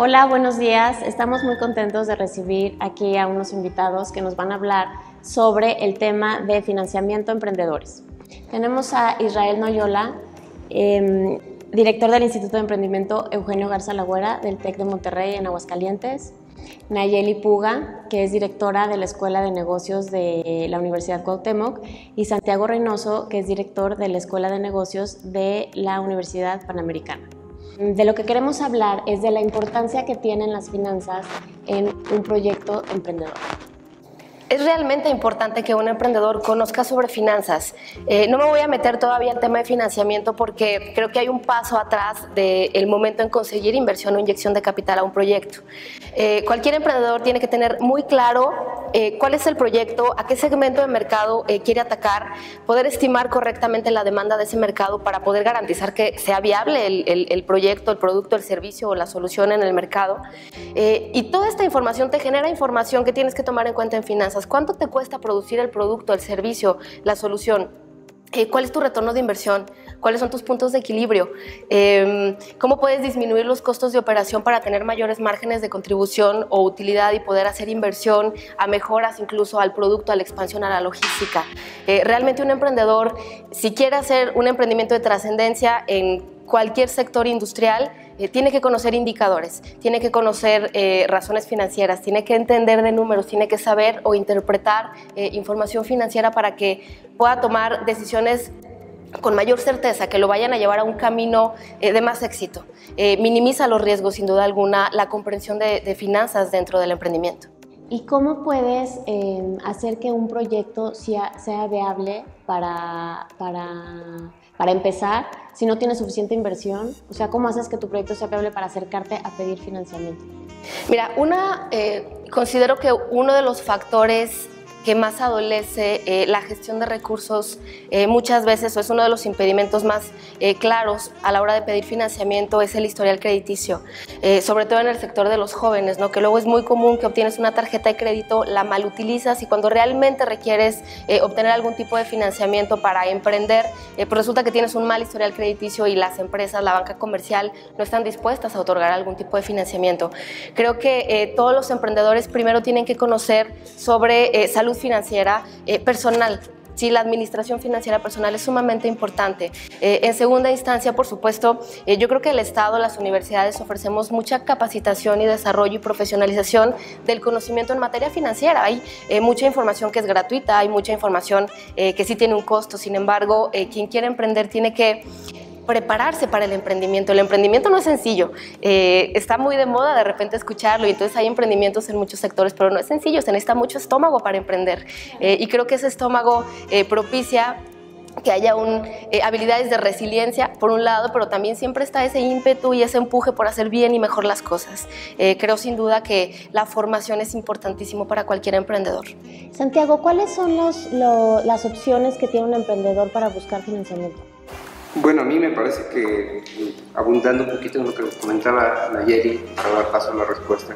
Hola, buenos días. Estamos muy contentos de recibir aquí a unos invitados que nos van a hablar sobre el tema de financiamiento a emprendedores. Tenemos a Israel Noyola, director del Instituto de Emprendimiento Eugenio Garza Lagüera del TEC de Monterrey en Aguascalientes, Nayeli Puga, que es directora de la Escuela de Negocios de la Universidad Cuauhtémoc, y Santiago Reynoso, que es director de la Escuela de Negocios de la Universidad Panamericana. De lo que queremos hablar es de la importancia que tienen las finanzas en un proyecto emprendedor. Es realmente importante que un emprendedor conozca sobre finanzas. No me voy a meter todavía en tema de financiamiento porque creo que hay un paso atrás del momento en conseguir inversión o inyección de capital a un proyecto. Cualquier emprendedor tiene que tener muy claro cuál es el proyecto, a qué segmento de mercado quiere atacar, poder estimar correctamente la demanda de ese mercado para poder garantizar que sea viable el proyecto, el producto, el servicio o la solución en el mercado. Y toda esta información te genera información que tienes que tomar en cuenta en finanzas. ¿Cuánto te cuesta producir el producto, el servicio, la solución? ¿Cuál es tu retorno de inversión? ¿Cuáles son tus puntos de equilibrio? ¿Cómo puedes disminuir los costos de operación para tener mayores márgenes de contribución o utilidad y poder hacer inversión a mejoras incluso al producto, a la expansión, a la logística? Realmente un emprendedor, si quiere hacer un emprendimiento de trascendencia en cualquier sector industrial, tiene que conocer indicadores, tiene que conocer razones financieras, tiene que entender de números, tiene que saber o interpretar información financiera para que pueda tomar decisiones con mayor certeza, que lo vayan a llevar a un camino de más éxito. Minimiza los riesgos, sin duda alguna, la comprensión de finanzas dentro del emprendimiento. ¿Y cómo puedes hacer que un proyecto sea viable para empezar si no tienes suficiente inversión? O sea, ¿cómo haces que tu proyecto sea viable para acercarte a pedir financiamiento? Mira, considero que uno de los factores que más adolece la gestión de recursos muchas veces, o es uno de los impedimentos más claros a la hora de pedir financiamiento, es el historial crediticio, sobre todo en el sector de los jóvenes, ¿no? Que luego es muy común que obtienes una tarjeta de crédito, la malutilizas y cuando realmente requieres obtener algún tipo de financiamiento para emprender, pues resulta que tienes un mal historial crediticio y las empresas, la banca comercial no están dispuestas a otorgar algún tipo de financiamiento. Creo que todos los emprendedores primero tienen que conocer sobre salud financiera personal. Sí, la administración financiera personal es sumamente importante. En segunda instancia, por supuesto, yo creo que el Estado, las universidades ofrecemos mucha capacitación y desarrollo y profesionalización del conocimiento en materia financiera. Hay mucha información que es gratuita, hay mucha información que sí tiene un costo. Sin embargo, quien quiere emprender tiene que prepararse para el emprendimiento. El emprendimiento no es sencillo, está muy de moda de repente escucharlo y entonces hay emprendimientos en muchos sectores, pero no es sencillo, se necesita mucho estómago para emprender y creo que ese estómago propicia que haya habilidades de resiliencia por un lado, pero también siempre está ese ímpetu y ese empuje por hacer bien y mejor las cosas. Creo sin duda que la formación es importantísimo para cualquier emprendedor. Santiago, ¿cuáles son las opciones que tiene un emprendedor para buscar financiamiento? Bueno, a mí me parece que, abundando un poquito en lo que comentaba Nayeli, para dar paso a la respuesta,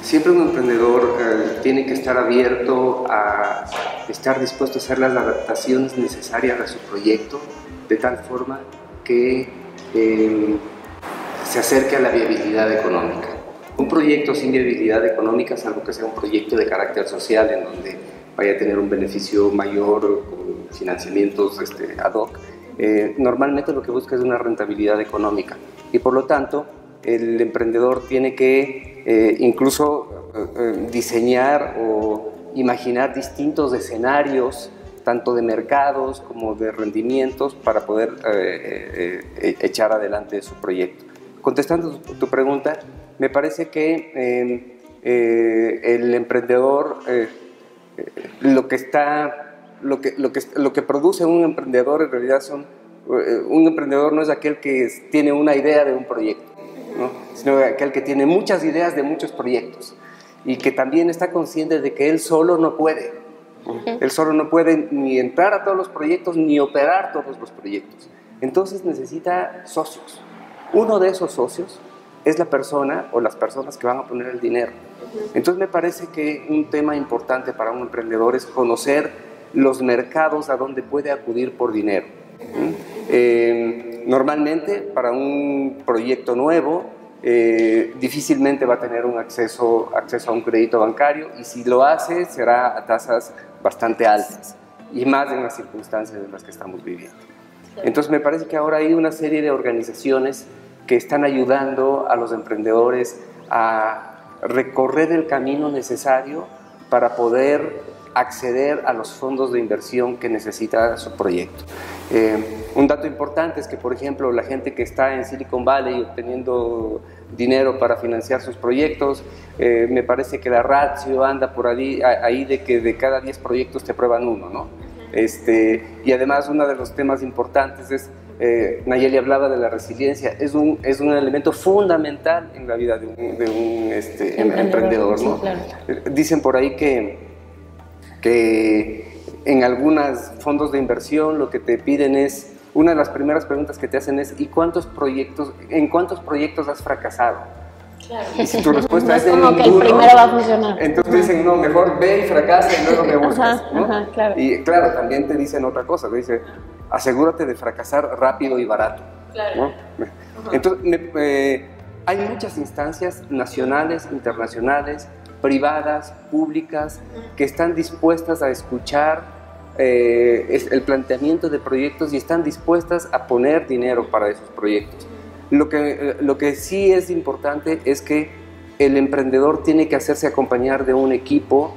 siempre un emprendedor tiene que estar abierto a estar dispuesto a hacer las adaptaciones necesarias a su proyecto, de tal forma que se acerque a la viabilidad económica. Un proyecto sin viabilidad económica, salvo que sea un proyecto de carácter social en donde vaya a tener un beneficio mayor con financiamientos ad hoc, normalmente lo que busca es una rentabilidad económica y por lo tanto el emprendedor tiene que incluso diseñar o imaginar distintos escenarios tanto de mercados como de rendimientos para poder echar adelante su proyecto. Contestando tu pregunta, me parece que el emprendedor lo que produce un emprendedor en realidad un emprendedor no es aquel que tiene una idea de un proyecto, ¿no? Sino aquel que tiene muchas ideas de muchos proyectos y que también está consciente de que él solo no puede. Él solo no puede ni entrar a todos los proyectos ni operar todos los proyectos. Entonces necesita socios. Uno de esos socios es la persona o las personas que van a poner el dinero. Entonces me parece que un tema importante para un emprendedor es conocer los mercados a donde puede acudir por dinero. Normalmente para un proyecto nuevo difícilmente va a tener un acceso a un crédito bancario, y si lo hace será a tasas bastante altas, y más en las circunstancias en las que estamos viviendo. Entonces me parece que ahora hay una serie de organizaciones que están ayudando a los emprendedores a recorrer el camino necesario para poder acceder a los fondos de inversión que necesita su proyecto. Un dato importante es que, por ejemplo, la gente que está en Silicon Valley obteniendo dinero para financiar sus proyectos, me parece que la ratio anda por ahí de que de cada 10 proyectos te aprueban uno, ¿no? Y además uno de los temas importantes es, Nayeli hablaba de la resiliencia, es un elemento fundamental en la vida de un emprendedor, ¿no? Sí, claro. Dicen por ahí que en algunos fondos de inversión lo que te piden es, una de las primeras preguntas que te hacen es, ¿en cuántos proyectos has fracasado? Claro. Y si tu respuesta es como ninguno, que el primero va a funcionar. Entonces dicen, no, mejor ve y fracasa y luego me buscas, ¿no? Claro. Y claro, también te dicen otra cosa, te dice, asegúrate de fracasar rápido y barato, claro, ¿no? Entonces, hay muchas instancias nacionales, internacionales, privadas, públicas, que están dispuestas a escuchar el planteamiento de proyectos y están dispuestas a poner dinero para esos proyectos. Lo que sí es importante es que el emprendedor tiene que hacerse acompañar de un equipo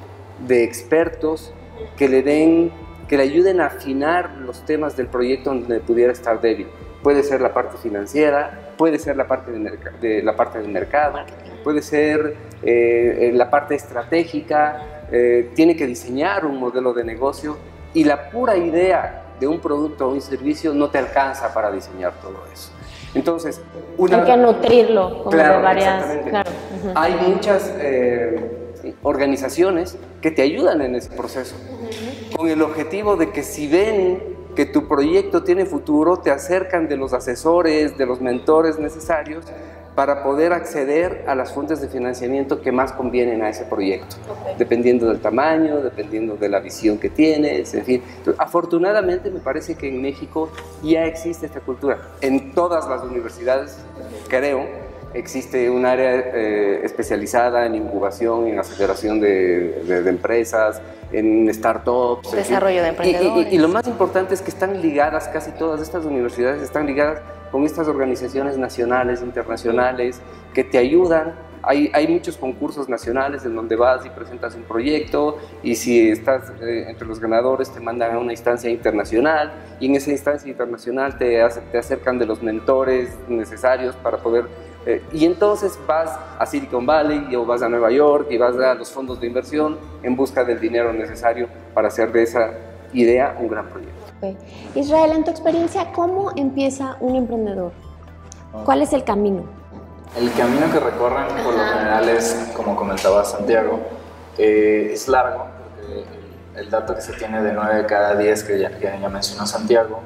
de expertos que le ayuden a afinar los temas del proyecto donde pudiera estar débil. Puede ser la parte financiera, puede ser la parte del mercado, puede ser la parte estratégica, tiene que diseñar un modelo de negocio, y la pura idea de un producto o un servicio no te alcanza para diseñar todo eso. Entonces, hay que nutrirlo con varias... Claro. Hay muchas organizaciones que te ayudan en ese proceso, con el objetivo de que si ven que tu proyecto tiene futuro, te acercan de los asesores, de los mentores necesarios para poder acceder a las fuentes de financiamiento que más convienen a ese proyecto, dependiendo del tamaño, dependiendo de la visión que tienes, en fin. Afortunadamente me parece que en México ya existe esta cultura. En todas las universidades, creo, existe un área especializada en incubación, en aceleración de empresas, en startups. Desarrollo de emprendedores. Y lo más importante es que están ligadas, casi todas estas universidades están ligadas con estas organizaciones nacionales, internacionales, que te ayudan. Hay muchos concursos nacionales en donde vas y presentas un proyecto, y si estás entre los ganadores te mandan a una instancia internacional, y en esa instancia internacional te acercan de los mentores necesarios para poder... y entonces vas a Silicon Valley o vas a Nueva York y vas a los fondos de inversión en busca del dinero necesario para hacer de esa idea un gran proyecto. Okay. Israel, en tu experiencia, ¿cómo empieza un emprendedor? ¿Cuál es el camino? El camino que recorren por lo general es, como comentaba Santiago, es largo, porque el dato que se tiene de 9 de cada 10 que ya mencionó Santiago,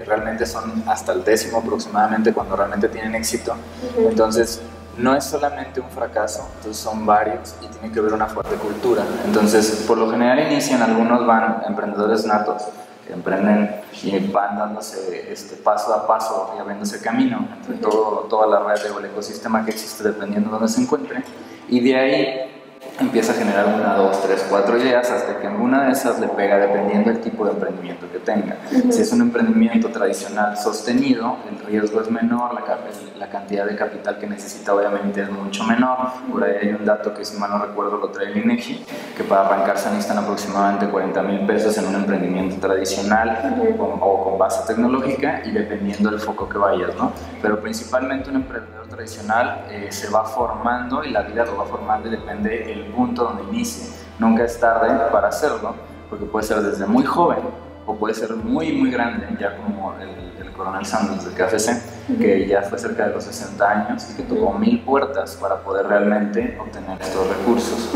realmente son hasta el 10º aproximadamente cuando realmente tienen éxito. Entonces, no es solamente un fracaso, entonces son varios y tiene que haber una fuerte cultura. Entonces, por lo general inician, algunos van emprendedores natos, que emprenden y van dándose paso a paso y abriéndose camino entre toda la red o el ecosistema que existe dependiendo de dónde se encuentre, y de ahí empieza a generar 1, 2, 3, 4 ideas hasta que alguna de esas le pega dependiendo del tipo de emprendimiento que tenga. Si es un emprendimiento tradicional sostenido, el riesgo es menor, la cantidad de capital que necesita obviamente es mucho menor. Por ahí hay un dato que, si mal no recuerdo, lo trae el INEGI, que para arrancar se necesitan aproximadamente 40,000 pesos en un emprendimiento tradicional o con base tecnológica, y dependiendo del foco que vayas, ¿no? Pero principalmente un emprendedor tradicional se va formando, y la vida lo va formando, y depende el punto donde inicie. Nunca es tarde para hacerlo, porque puede ser desde muy joven o puede ser muy muy grande, ya como el coronel Sanders del KFC, que ya fue cerca de los 60 años y que tocó 1000 puertas para poder realmente obtener estos recursos.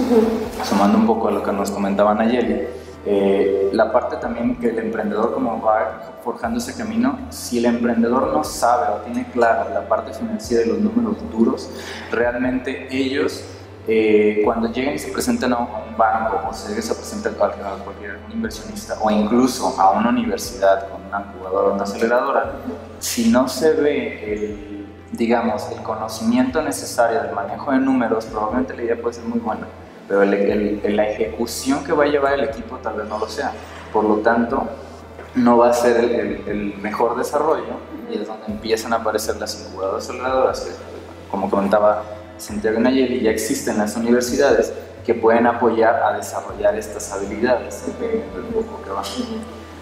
Sumando un poco a lo que nos comentaba Nayeli, la parte también que el emprendedor, como va forjando ese camino, si el emprendedor no sabe o tiene clara la parte financiera y los números duros, realmente ellos, cuando lleguen y se presenten a un banco, o se presenten a cualquier inversionista, o incluso a una universidad con una incubadora o una aceleradora, si no se ve digamos, el conocimiento necesario del manejo de números, probablemente la idea puede ser muy buena, pero la ejecución que va a llevar el equipo tal vez no lo sea. Por lo tanto, no va a ser el mejor desarrollo, y es donde empiezan a aparecer las incubadoras aceleradoras, que, como comentaba Santiago Nayeli, ya existen las universidades que pueden apoyar a desarrollar estas habilidades, dependiendo del poco que van.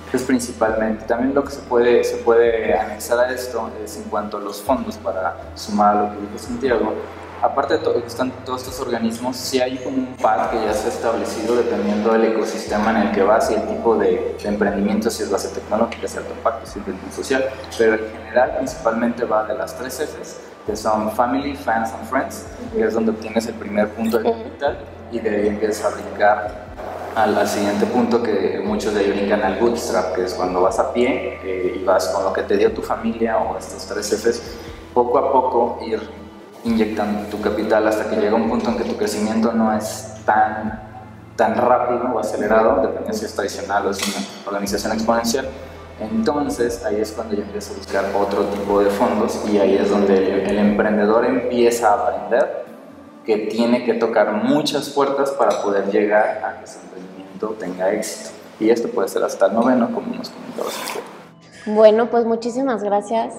Entonces, principalmente, también lo que se puede anexar a esto es en cuanto a los fondos, para sumar a lo que dijo Santiago. Aparte de que están todos estos organismos, sí hay como un PAD que ya se ha establecido dependiendo del ecosistema en el que vas y el tipo de emprendimiento, si es base tecnológica, si alto impacto, si es de social, pero en general principalmente va de las 3 Fs, que son Family, Fans and Friends, que es donde obtienes el primer punto de capital, y de ahí empiezas a brincar al siguiente punto, que muchos de ahí brincan al bootstrap, que es cuando vas a pie y vas con lo que te dio tu familia o estos 3 Fs, poco a poco ir inyectando tu capital hasta que llega un punto en que tu crecimiento no es tan rápido o acelerado, depende si es tradicional o es una organización exponencial. Entonces ahí es cuando ya empiezas a buscar otro tipo de fondos, y ahí es donde el emprendedor empieza a aprender que tiene que tocar muchas puertas para poder llegar a que su emprendimiento tenga éxito, y esto puede ser hasta el 9º, como nos comentaba Santiago. Bueno, pues muchísimas gracias.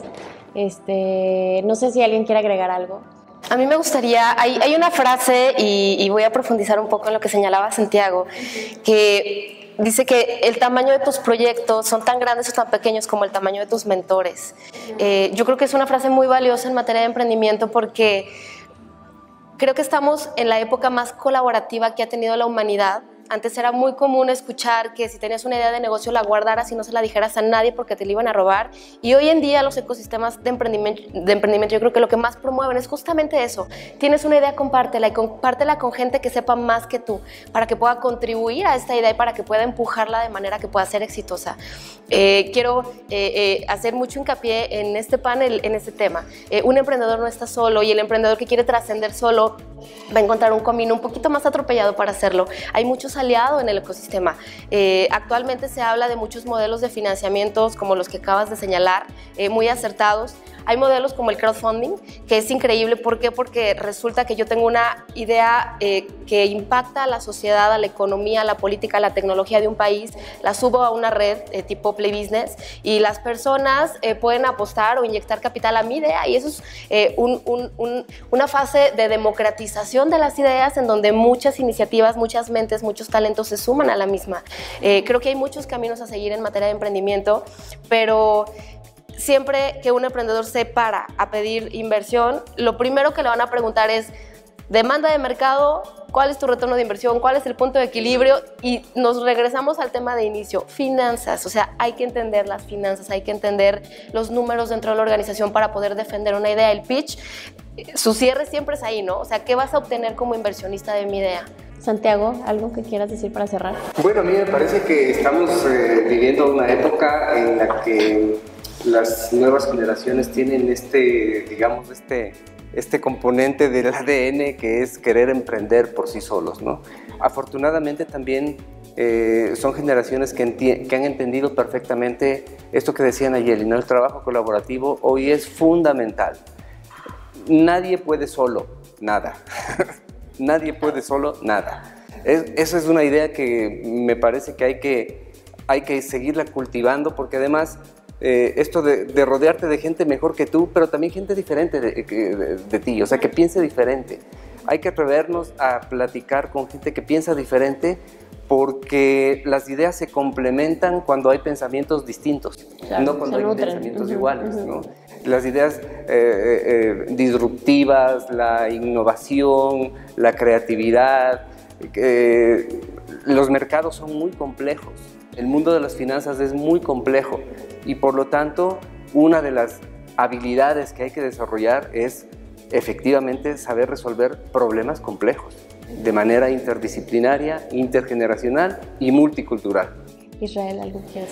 No sé si alguien quiere agregar algo. A mí me gustaría, hay una frase, y voy a profundizar un poco en lo que señalaba Santiago, que dice que el tamaño de tus proyectos son tan grandes o tan pequeños como el tamaño de tus mentores. Yo creo que es una frase muy valiosa en materia de emprendimiento, porque creo que estamos en la época más colaborativa que ha tenido la humanidad. Antes era muy común escuchar que si tenías una idea de negocio la guardaras y no se la dijeras a nadie porque te la iban a robar. Y hoy en día los ecosistemas de emprendimiento yo creo que lo que más promueven es justamente eso. Tienes una idea, compártela, y compártela con gente que sepa más que tú, para que pueda contribuir a esta idea y para que pueda empujarla de manera que pueda ser exitosa. Quiero hacer mucho hincapié en este panel, en este tema. Un emprendedor no está solo, y el emprendedor que quiere trascender solo va a encontrar un camino un poquito más atropellado para hacerlo. Hay muchos aliados en el ecosistema. Actualmente se habla de muchos modelos de financiamientos como los que acabas de señalar, muy acertados. Hay modelos como el crowdfunding, que es increíble. ¿Por qué? Porque resulta que yo tengo una idea que impacta a la sociedad, a la economía, a la política, a la tecnología de un país, la subo a una red tipo Play Business, y las personas pueden apostar o inyectar capital a mi idea, y eso es una fase de democratización de las ideas, en donde muchas iniciativas, muchas mentes, muchos talentos se suman a la misma. Creo que hay muchos caminos a seguir en materia de emprendimiento, pero siempre que un emprendedor se para a pedir inversión, lo primero que le van a preguntar es demanda de mercado, cuál es tu retorno de inversión, cuál es el punto de equilibrio, y nos regresamos al tema de inicio, finanzas. O sea, hay que entender las finanzas, hay que entender los números dentro de la organización para poder defender una idea. El pitch, su cierre siempre es ahí, ¿no? O sea, ¿qué vas a obtener como inversionista de mi idea? Santiago, ¿algo que quieras decir para cerrar? Bueno, a mí me parece que estamos viviendo una época en la que las nuevas generaciones tienen este componente del ADN, que es querer emprender por sí solos, ¿no? Afortunadamente también son generaciones que han entendido perfectamente esto que decía Nayeli, ¿no? El trabajo colaborativo hoy es fundamental. Nadie puede solo nada. Nadie puede solo nada. Esa es una idea que me parece que hay que seguirla cultivando, porque además esto de rodearte de gente mejor que tú, pero también gente diferente de ti, o sea, que piense diferente. Hay que atrevernos a platicar con gente que piensa diferente, porque las ideas se complementan cuando hay pensamientos distintos, claro, no cuando hay pensamientos iguales, ¿no? Las ideas disruptivas, la innovación, la creatividad, los mercados son muy complejos. El mundo de las finanzas es muy complejo, y por lo tanto una de las habilidades que hay que desarrollar es efectivamente saber resolver problemas complejos de manera interdisciplinaria, intergeneracional y multicultural. Israel, ¿algo quieres?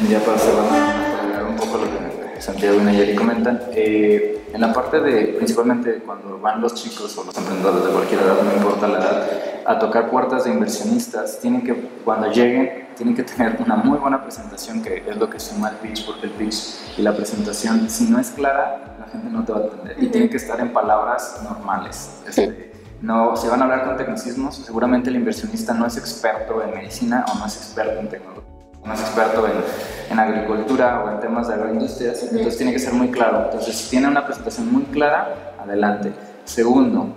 Ya para cerrar, para agregar un poco lo que Santiago y Nayeli comentan, en la parte de, principalmente cuando van los chicos o los emprendedores de cualquier edad, no importa la edad, a tocar puertas de inversionistas, cuando lleguen, tienen que tener una muy buena presentación, que es lo que suma el pitch, porque el pitch y la presentación, si no es clara, la gente no te va a entender. Y tiene que estar en palabras normales. No, si van a hablar con tecnicismos, seguramente el inversionista no es experto en medicina o no es experto en tecnología, no es experto en agricultura o en temas de agroindustrias, entonces tiene que ser muy claro. Entonces, si tiene una presentación muy clara, adelante. Segundo,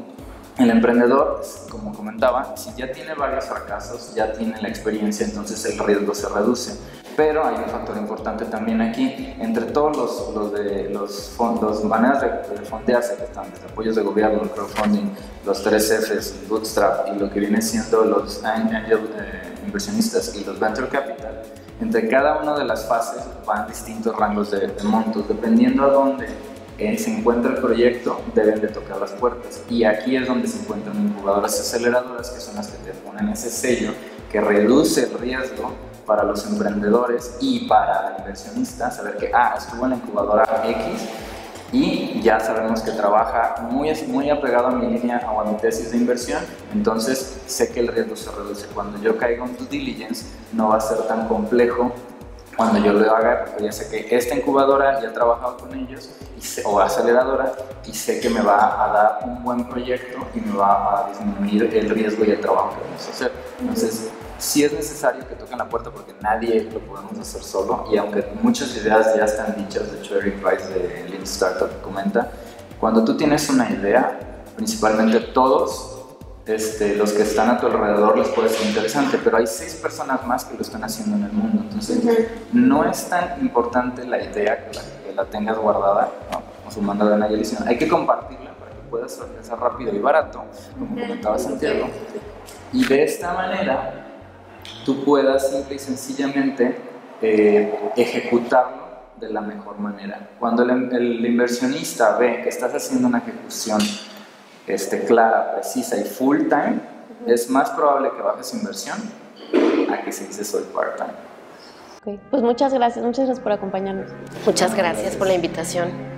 el emprendedor, como comentaba, si ya tiene varios fracasos, ya tiene la experiencia, entonces el riesgo se reduce. Pero hay un factor importante también aquí, entre todos los maneras de fondearse, que están desde apoyos de gobierno, el crowdfunding, los 3 Fs, el bootstrap y lo que viene siendo los angel inversionistas y los venture capital, entre cada una de las fases van distintos rangos de montos, dependiendo a dónde se encuentra el proyecto, deben de tocar las puertas. Y aquí es donde se encuentran incubadoras y aceleradoras, que son las que te ponen ese sello que reduce el riesgo para los emprendedores y para el inversionista, saber que estuvo en la incubadora X y ya sabemos que trabaja muy apegado a mi línea o a mi tesis de inversión, entonces sé que el riesgo se reduce. Cuando yo caiga en due diligence no va a ser tan complejo cuando yo lo haga, porque ya sé que esta incubadora ya he trabajado con ellos o aceleradora y sé que me va a dar un buen proyecto y me va a disminuir el riesgo y el trabajo que vamos a hacer. Entonces, sí es necesario que toquen la puerta porque nadie lo podemos hacer solo, y aunque muchas ideas ya están dichas, de hecho Eric Rice de Lean Startup comenta, cuando tú tienes una idea, principalmente todos los que están a tu alrededor les puede ser interesante, pero hay 6 personas más que lo están haciendo en el mundo, entonces no es tan importante la idea que la tengas guardada, ¿no? Sumando la analización, hay que compartirla para que puedas fracasar rápido y barato, como comentaba Santiago, y de esta manera tú puedas simple y sencillamente ejecutarlo de la mejor manera. Cuando el inversionista ve que estás haciendo una ejecución clara, precisa y full time, es más probable que bajes inversión a que se dice soy part time. Okay. Pues muchas gracias por acompañarnos. Muchas gracias por la invitación.